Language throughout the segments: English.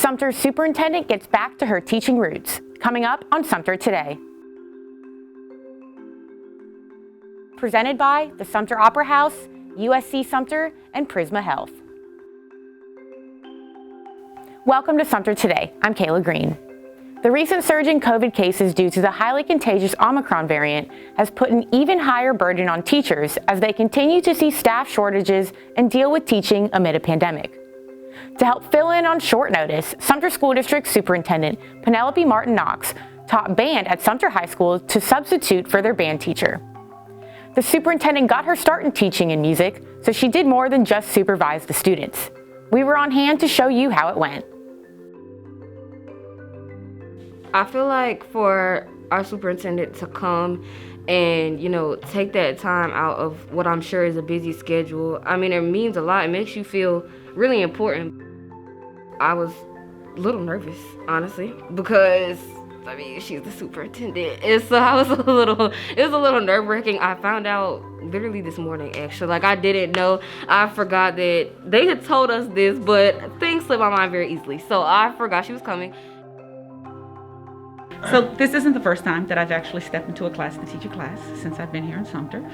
Sumter's superintendent gets back to her teaching roots. Coming up on Sumter Today. Presented by the Sumter Opera House, USC Sumter, and Prisma Health. Welcome to Sumter Today. I'm Kayla Green. The recent surge in COVID cases due to the highly contagious Omicron variant has put an even higher burden on teachers as they continue to see staff shortages and deal with teaching amid a pandemic. To help fill in on short notice, Sumter School District Superintendent Penelope Martin-Knox taught band at Sumter High School to substitute for their band teacher. The superintendent got her start in teaching in music, so she did more than just supervise the students. We were on hand to show you how it went. I feel like for our superintendent to come and, take that time out of what I'm sure is a busy schedule, it means a lot. It makes you feel really important. I was a little nervous, honestly, because, she's the superintendent. And so it was a little nerve-wracking. I found out literally this morning, actually. I didn't know. I forgot that they had told us this, but things slip my mind very easily. So I forgot she was coming. So this isn't the first time that I've actually stepped into a class to teach a class since I've been here in Sumter.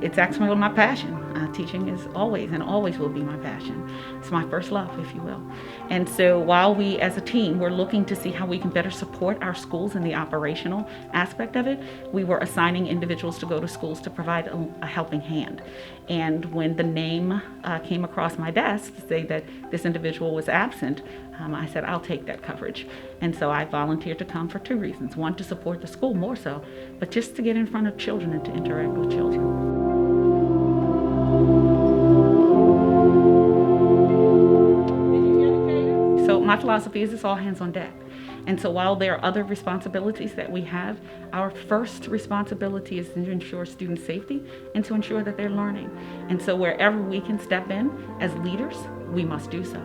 It's actually my passion. Teaching is always and always will be my passion. It's my first love, if you will. And so while we as a team were looking to see how we can better support our schools in the operational aspect of it, we were assigning individuals to go to schools to provide a helping hand. And when the name came across my desk to say that this individual was absent, I said, I'll take that coverage. And so I volunteered to come for two reasons. One, to support the school more so, but just to get in front of children and to interact with children. So my philosophy is it's all hands on deck. And so while there are other responsibilities that we have, our first responsibility is to ensure student safety and to ensure that they're learning. And so wherever we can step in as leaders, we must do so.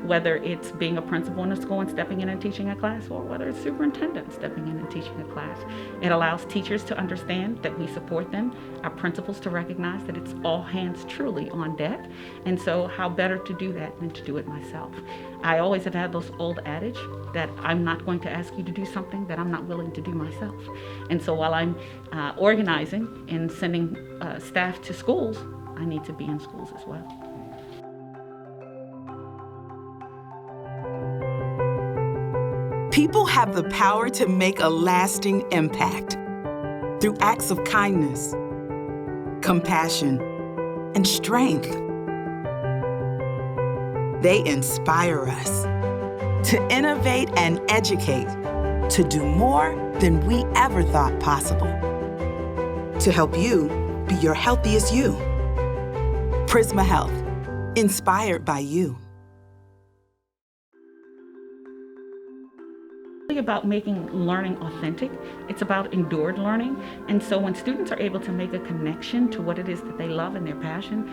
Whether it's being a principal in a school and stepping in and teaching a class, or whether it's superintendent stepping in and teaching a class. It allows teachers to understand that we support them, our principals to recognize that it's all hands truly on deck. And so how better to do that than to do it myself? I always have had those old adage that I'm not going to ask you to do something that I'm not willing to do myself. And so while I'm organizing and sending staff to schools, I need to be in schools as well. People have the power to make a lasting impact through acts of kindness, compassion, and strength. They inspire us to innovate and educate, to do more than we ever thought possible, to help you be your healthiest you. Prisma Health, inspired by you. About making learning authentic. It's about endured learning. And so when students are able to make a connection to what it is that they love and their passion,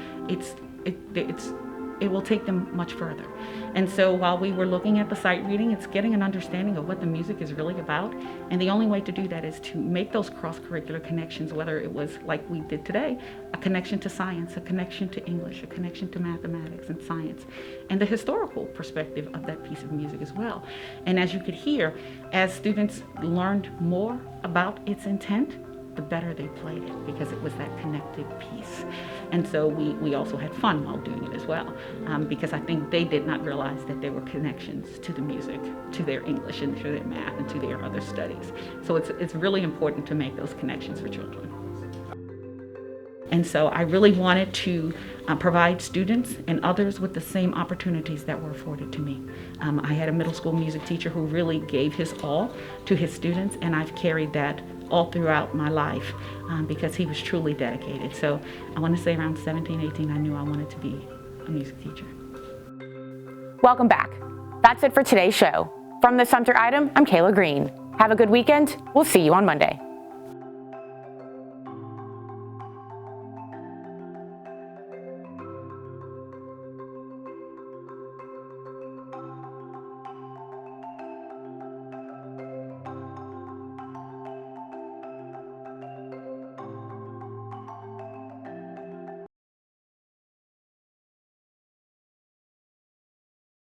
it will take them much further. And so while we were looking at the sight reading, it's getting an understanding of what the music is really about. And the only way to do that is to make those cross-curricular connections, whether it was like we did today, a connection to science, a connection to English, a connection to mathematics and science, and the historical perspective of that piece of music as well. And as you could hear, as students learned more about its intent, the better they played it, because it was that connected piece. And so we also had fun while doing it as well, because I think they did not realize that there were connections to the music, to their English and to their math and to their other studies. So it's really important to make those connections for children. And so I really wanted to provide students and others with the same opportunities that were afforded to me. I had a middle school music teacher who really gave his all to his students, and I've carried that all throughout my life because he was truly dedicated. So I want to say around 17, 18, I knew I wanted to be a music teacher. Welcome back. That's it for today's show. From the Sumter Item, I'm Kayla Green. Have a good weekend. We'll see you on Monday.